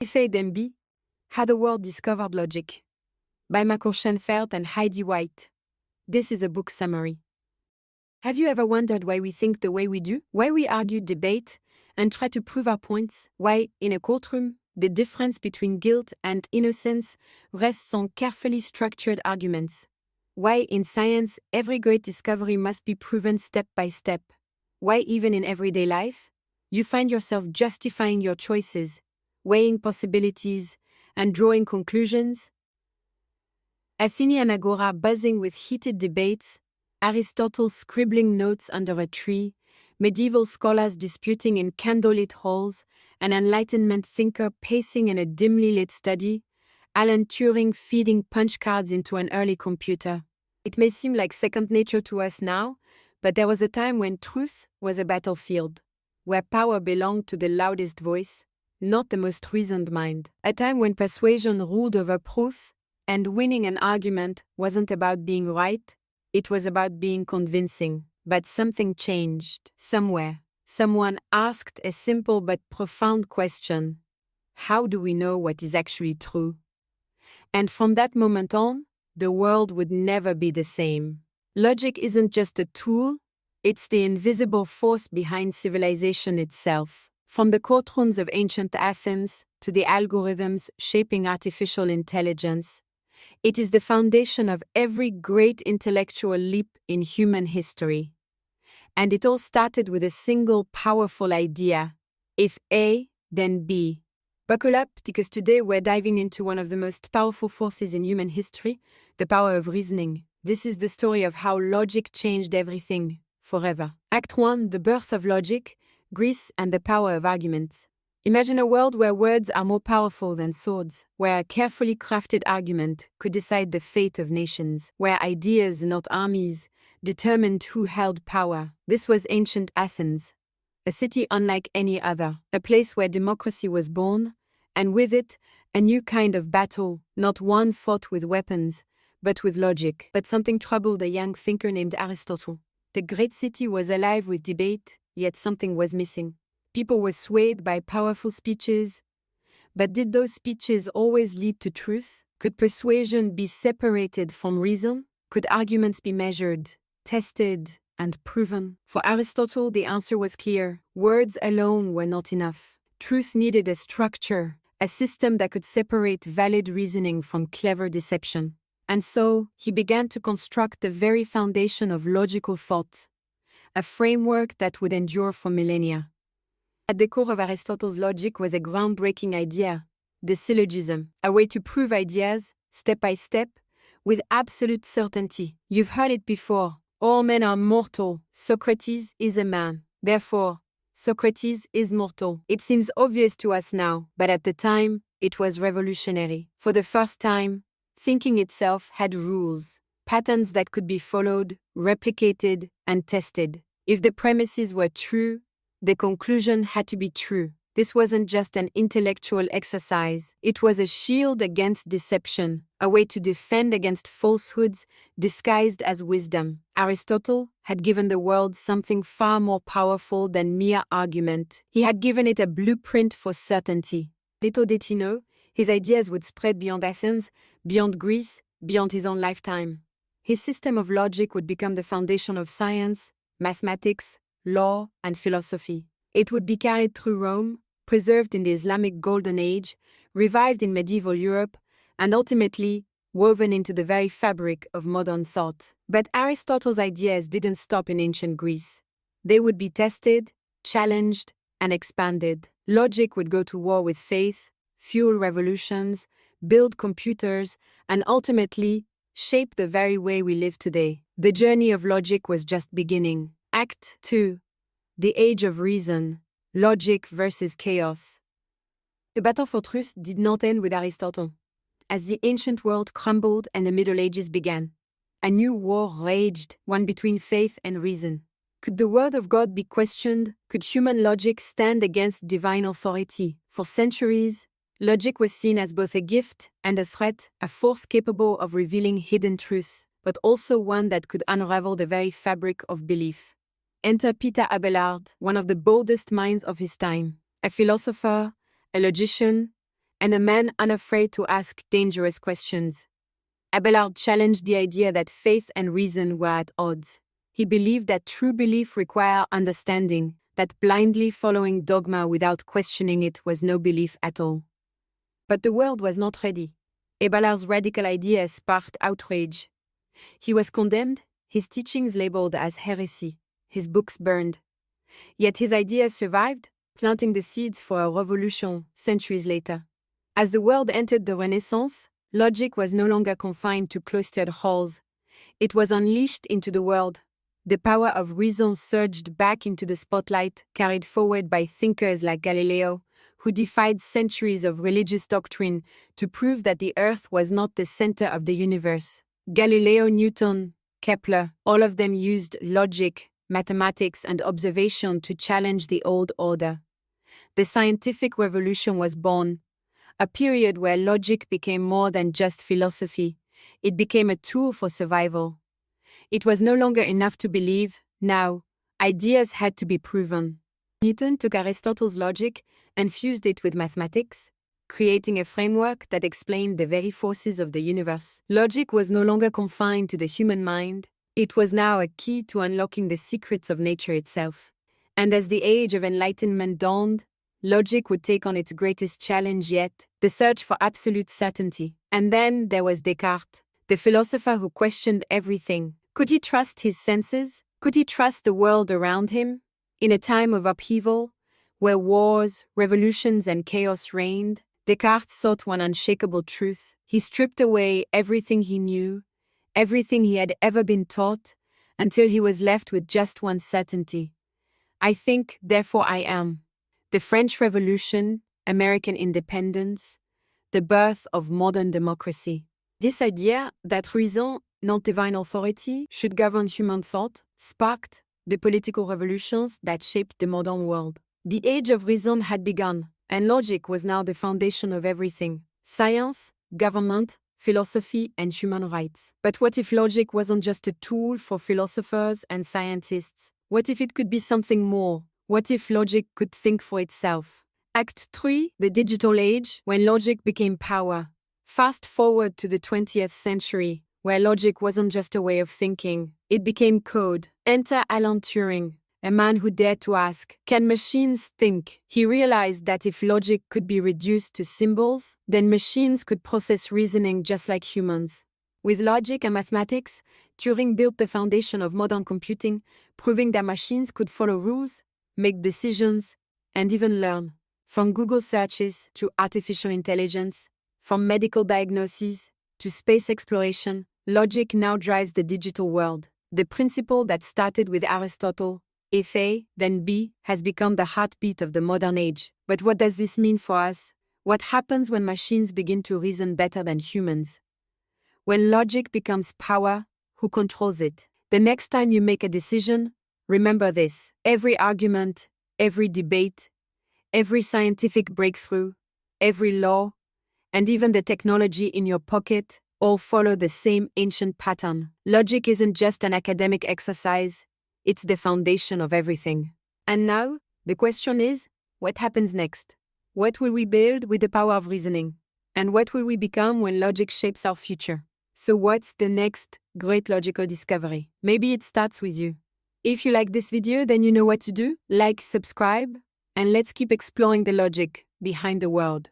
Heidi, How the World Discovered Logic, by Shenefelt and Heidi White. This is a book summary. Have you ever wondered why we think the way we do? Why we argue, debate, and try to prove our points? Why, in a courtroom, the difference between guilt and innocence rests on carefully structured arguments? Why, in science, every great discovery must be proven step by step? Why, even in everyday life, you find yourself justifying your choices, weighing possibilities, and drawing conclusions? Athenian agora buzzing with heated debates, Aristotle scribbling notes under a tree, medieval scholars disputing in candlelit halls, an Enlightenment thinker pacing in a dimly lit study, Alan Turing feeding punch cards into an early computer. It may seem like second nature to us now, but there was a time when truth was a battlefield, where power belonged to the loudest voice, not the most reasoned mind. A time when persuasion ruled over proof, and winning an argument wasn't about being right, it was about being convincing. But something changed. Somewhere, someone asked a simple but profound question. How do we know what is actually true? And from that moment on, the world would never be the same. Logic isn't just a tool, it's the invisible force behind civilization itself. From the courtrooms of ancient Athens to the algorithms shaping artificial intelligence, it is the foundation of every great intellectual leap in human history. And it all started with a single powerful idea: if A, then B. Buckle up, because today we're diving into one of the most powerful forces in human history, the power of reasoning. This is the story of how logic changed everything, forever. Act 1, the birth of logic, Greece and the power of argument. Imagine a world where words are more powerful than swords, where a carefully crafted argument could decide the fate of nations, where ideas, not armies, determined who held power. This was ancient Athens, a city unlike any other, a place where democracy was born, and with it, a new kind of battle, not one fought with weapons, but with logic. But something troubled a young thinker named Aristotle. The great city was alive with debate, yet something was missing. People were swayed by powerful speeches, but did those speeches always lead to truth? Could persuasion be separated from reason? Could arguments be measured, tested, and proven? For Aristotle, the answer was clear. Words alone were not enough. Truth needed a structure, a system that could separate valid reasoning from clever deception. And so, he began to construct the very foundation of logical thought, a framework that would endure for millennia. At the core of Aristotle's logic was a groundbreaking idea: the syllogism, a way to prove ideas, step by step, with absolute certainty. You've heard it before. All men are mortal. Socrates is a man. Therefore, Socrates is mortal. It seems obvious to us now, but at the time, it was revolutionary. For the first time, thinking itself had rules, patterns that could be followed, replicated, and tested. If the premises were true, the conclusion had to be true. This wasn't just an intellectual exercise. It was a shield against deception, a way to defend against falsehoods disguised as wisdom. Aristotle had given the world something far more powerful than mere argument. He had given it a blueprint for certainty. Little did he know, his ideas would spread beyond Athens, beyond Greece, beyond his own lifetime. His system of logic would become the foundation of science, mathematics, law, and philosophy. It would be carried through Rome, preserved in the Islamic Golden Age, revived in medieval Europe, and ultimately woven into the very fabric of modern thought. But Aristotle's ideas didn't stop in ancient Greece. They would be tested, challenged, and expanded. Logic would go to war with faith, fuel revolutions, build computers, and ultimately shape the very way we live today. The journey of logic was just beginning. Act 2. The Age of Reason, Logic versus Chaos. The battle for truth did not end with Aristotle. As the ancient world crumbled and the Middle Ages began, a new war raged, one between faith and reason. Could the word of God be questioned? Could human logic stand against divine authority? For centuries, logic was seen as both a gift and a threat, a force capable of revealing hidden truths, but also one that could unravel the very fabric of belief. Enter Peter Abelard, one of the boldest minds of his time, a philosopher, a logician, and a man unafraid to ask dangerous questions. Abelard challenged the idea that faith and reason were at odds. He believed that true belief required understanding, that blindly following dogma without questioning it was no belief at all. But the world was not ready. Abelard's radical ideas sparked outrage. He was condemned, his teachings labeled as heresy, his books burned. Yet his ideas survived, planting the seeds for a revolution centuries later. As the world entered the Renaissance, logic was no longer confined to cloistered halls. It was unleashed into the world. The power of reason surged back into the spotlight, carried forward by thinkers like Galileo, who defied centuries of religious doctrine to prove that the earth was not the center of the universe. Galileo, Newton, Kepler, all of them used logic, mathematics, and observation to challenge the old order. The scientific revolution was born, a period where logic became more than just philosophy. It became a tool for survival. It was no longer enough to believe. Now, ideas had to be proven. Newton took Aristotle's logic and fused it with mathematics, creating a framework that explained the very forces of the universe. Logic was no longer confined to the human mind. It was now a key to unlocking the secrets of nature itself. And as the age of Enlightenment dawned, logic would take on its greatest challenge yet, the search for absolute certainty. And then there was Descartes, the philosopher who questioned everything. Could he trust his senses? Could he trust the world around him? In a time of upheaval, where wars, revolutions, and chaos reigned, Descartes sought one unshakable truth. He stripped away everything he knew, everything he had ever been taught, until he was left with just one certainty. I think, therefore I am. The French Revolution, American independence, the birth of modern democracy. This idea that reason, not divine authority, should govern human thought, sparked the political revolutions that shaped the modern world. The age of reason had begun, and logic was now the foundation of everything: science, government, philosophy, and human rights. But what if logic wasn't just a tool for philosophers and scientists? What if it could be something more? What if logic could think for itself? Act 3, the digital age, when logic became power. Fast forward to the 20th century, where logic wasn't just a way of thinking, it became code. Enter Alan Turing, a man who dared to ask, can machines think? He realized that if logic could be reduced to symbols, then machines could process reasoning just like humans. With logic and mathematics, Turing built the foundation of modern computing, proving that machines could follow rules, make decisions, and even learn. From Google searches to artificial intelligence, from medical diagnoses to space exploration, logic now drives the digital world. The principle that started with Aristotle, if A, then B, has become the heartbeat of the modern age. But what does this mean for us? What happens when machines begin to reason better than humans? When logic becomes power, who controls it? The next time you make a decision, remember this: every argument, every debate, every scientific breakthrough, every law, and even the technology in your pocket all follow the same ancient pattern. Logic isn't just an academic exercise, it's the foundation of everything. And now, the question is, what happens next? What will we build with the power of reasoning? And what will we become when logic shapes our future? So what's the next great logical discovery? Maybe it starts with you. If you like this video, then you know what to do. Like, subscribe, and let's keep exploring the logic behind the world.